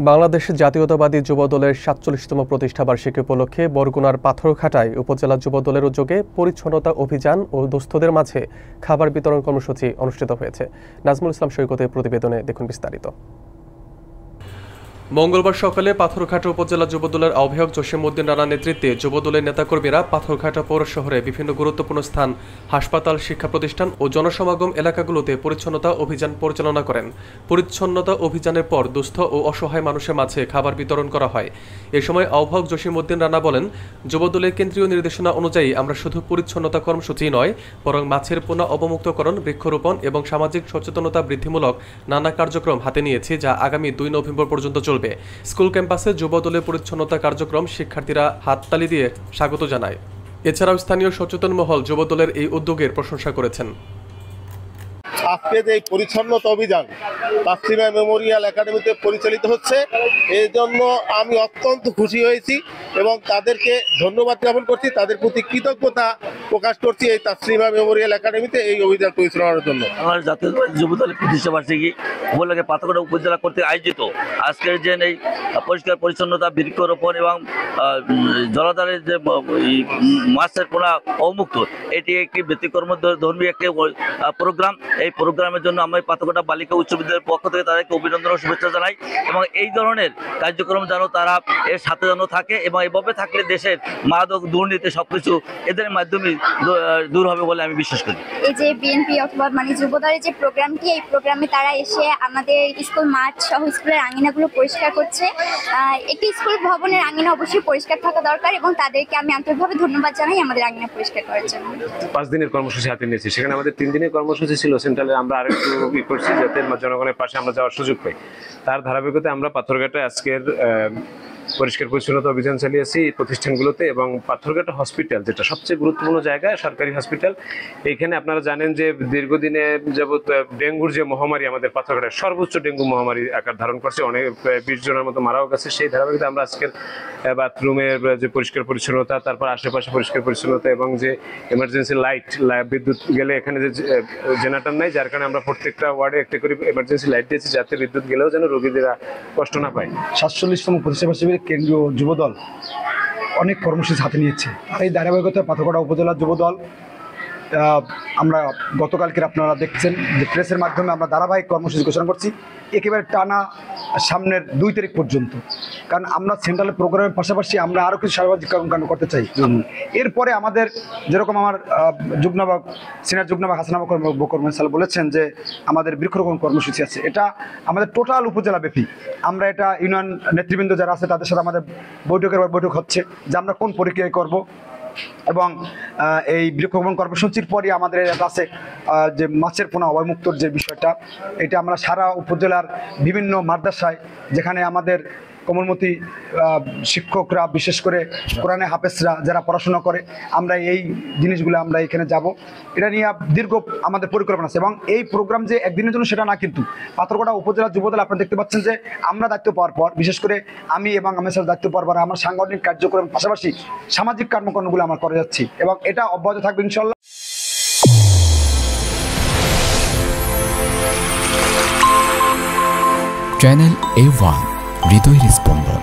বাংলাদেশ জাতীয়তাবাদী যুবদলের ৪৭তম প্রতিষ্ঠাবার্ষিকী উপলক্ষে বরগুনার পাথরঘাটায় উপজেলা যুবদলের উদ্যোগে পরিচ্ছন্নতা অভিযান ও দুস্থদের মাঝে খাবার বিতরণ কর্মসূচি অনুষ্ঠিত হয়েছে। নাজমুল ইসলাম সৈকতের প্রতিবেদনে দেখুন বিস্তারিত। মঙ্গলবার সকালে পাথরঘাটা উপজেলা যুবদলের আহ্বায়ক জসিমউদ্দিন রানার নেতৃত্বে যুবদলের নেতাকর্মীরা পাথরঘাটা পৌর শহরে বিভিন্ন গুরুত্বপূর্ণ স্থান, হাসপাতাল, শিক্ষা প্রতিষ্ঠান ও জনসমাগম এলাকাগুলোতে পরিচ্ছন্নতা অভিযান পরিচালনা করেন। পরিচ্ছন্নতা অভিযানের পর দুস্থ ও অসহায় মানুষের মাঝে খাবার বিতরণ করা হয়। এ সময় আহ্বায়ক জসিমউদ্দিন রানা বলেন, যুবদলের কেন্দ্রীয় নির্দেশনা অনুযায়ী আমরা শুধু পরিচ্ছন্নতা কর্মসূচি নয়, বরং মাছের পোনা অবমুক্তকরণ, বৃক্ষরোপণ এবং সামাজিক সচেতনতা বৃদ্ধিমূলক নানা কার্যক্রম হাতে নিয়েছি, যা আগামী ২ নভেম্বর পর্যন্ত চলবে। স্কুল ক্যাম্পাসে যুবদলের পরিচ্ছন্নতা কার্যক্রম শিক্ষার্থীরা হাততালি দিয়ে স্বাগত জানায়। এছাড়াও স্থানীয় সচেতন মহল যুবদলের এই উদ্যোগের প্রশংসা করেছেন। আজকে যে পরিচ্ছন্নতা অভিযান তাসলিমা মেমোরিয়াল একাডেমিতে পরিচালিত হচ্ছে, এই জন্য আমি অত্যন্ত খুশি হয়েছি এবং তাদেরকে ধন্যবাদ জ্ঞাপন করছি, তাদের প্রতি কৃতজ্ঞতা প্রকাশ করছি এই তাসলিমা মেমোরিয়াল একাডেমিতে এই অভিযান পরিচালনার জন্য। আমার জাতীয় যুবদলের প্রতিষ্ঠাবার্ষিকী উপলক্ষে পাথরঘাটা উপজেলা কর্তৃক আয়োজিত আজকের যে এই পরিষ্কার পরিচ্ছন্নতা, বৃক্ষরোপণ এবং জলাধারের যে মাছের পোনা অবমুক্ত, এটি একটি ব্যতিক্রম ধর্মী একটি প্রোগ্রাম। এই প্রোগ্রামের জন্য আমরা পাথরঘাটা বালিকা উচ্চ বিদ্যালয়ের পক্ষ থেকে তাদেরকে অভিনন্দন ও শুভেচ্ছা জানাই এবং এই ধরনের কার্যক্রম যেন তারা এর সাথে যেন থাকে এবং এভাবে থাকলে দেশের মাদক, দুর্নীতি সবকিছু এদের মাধ্যমে দূর হবে বলে আমি বিশ্বাস করি। এই যে বিএনপি অথবা যুবদলের যে প্রোগ্রামটি, এই প্রোগ্রামে তারা এসে আমাদের স্কুল মাঠ সহ স্কুলের আঙিনাগুলো পরিষ্কার করছে। একটি স্কুল ভবনের আঙিনা অবশ্যই পরিষ্কার থাকা দরকার এবং তাদেরকে আমি আন্তরিকভাবে ধন্যবাদ জানাই আমাদের আঙিনা পরিষ্কার করার জন্য। 5 দিনের কর্মসূচি হাতে নিয়েছি, সেখানে আমাদের 3 দিনের কর্মসূচি ছিল সেন্ট্রালে, আমরা আরেকটু করছি যাতে জনগণের পাশে আমরা যাওয়ার সুযোগ পাই। তার ধারাবাহিকতায় আমরা পাথরঘাটায় আজকের পরিষ্কার পরিচ্ছন্নতা অভিযান চালিয়েছি এই প্রতিষ্ঠানগুলোতে এবং পাথরঘাটা হসপিটাল, যেটা সবচেয়ে গুরুত্বপূর্ণ জায়গা, সরকারি হসপিটাল, এইখানে আপনারা জানেন যে দীর্ঘদিনে যাবৎ ডেঙ্গুর যে মহামারী আমাদের পাথরঘাটায় সর্বোচ্চ ডেঙ্গু মহামারী আকার ধারণ করছে, অনেক 20 জনের মতো মারাও গেছে। সেই ধারাবাহিকতা আমরা আজকের বাথরুমের যে পরিষ্কার পরিচ্ছন্নতা, তারপর আশেপাশে পরিষ্কার পরিচ্ছন্নতা এবং যে এমার্জেন্সি লাইট, বিদ্যুৎ গেলে এখানে যে জেনারেটর নাই, যার কারণে আমরা প্রত্যেকটা ওয়ার্ডে একটা করে এমার্জেন্সি লাইট দিয়েছি যাতে বিদ্যুৎ গেলেও যেন রোগীরা কষ্ট না পায়। ৪৭তম প্রতিষ্ঠাবার্ষিকীর কেন্দ্রীয় যুবদল অনেক কর্মসূচি হাতে নিয়েছে। এই ধারাবাহিকতায় পাথরঘাটা উপজেলা যুবদল আমরা গতকালকের আপনারা দেখছেন যে প্রেসের মাধ্যমে আমরা ধারাবাহিক কর্মসূচি ঘোষণা করছি একেবারে টানা সামনের 2 তারিখ পর্যন্ত, কারণ আমরা সেন্ট্রালের প্রোগ্রামের পাশাপাশি আমরা আরও কিছু সামাজিক কর্মকাণ্ড করতে চাই। এরপরে আমাদের যেরকম আমার যুগ্মবাহক সিনিয়র যুগ্মবাহক হাসান বকর মেসাল বলেছেন যে আমাদের বৃক্ষরোপণ কর্মসূচি আছে, এটা আমাদের টোটাল উপজেলা ব্যাপী। আমরা এটা ইউনিয়ন নেতৃবৃন্দ যারা আছে তাদের সাথে আমাদের বৈঠক হচ্ছে যে আমরা কোন প্রক্রিয়ায় করব এবং এই বৃক্ষরোপণ কর্মসূচির পরই আমাদের আছে যে মাছের পোনা অবমুক্তর যে বিষয়টা, এটা আমরা সারা উপজেলার বিভিন্ন মাদ্রাসায়, যেখানে আমাদের কোমলমতি শিক্ষকরা, বিশেষ করে কোরআনে হাফেজরা যারা পড়াশোনা করে, আমরা এই জিনিসগুলো আমরা এখানে যাব। এটা নিয়ে দীর্ঘ আমাদের পরিকল্পনা আছে এবং এই প্রোগ্রাম যে একদিনের জন্য সেটা না, কিন্তু পাথরঘাটা উপজেলা যুবদল আপনারা দেখতে পাচ্ছেন যে আমরা দায়িত্ব পাওয়ার পর, বিশেষ করে আমি এবং আমার সাথে দায়িত্ব পাওয়ার পর আমার সাংগঠনিক কার্যক্রম পাশাপাশি সামাজিক কর্মকাণ্ডগুলো আমরা করে যাচ্ছি এবং এটা অব্যাহত থাকবে ইনশাল্লাহ। চ্যানেল A1 হৃদয়ের স্পন্দন।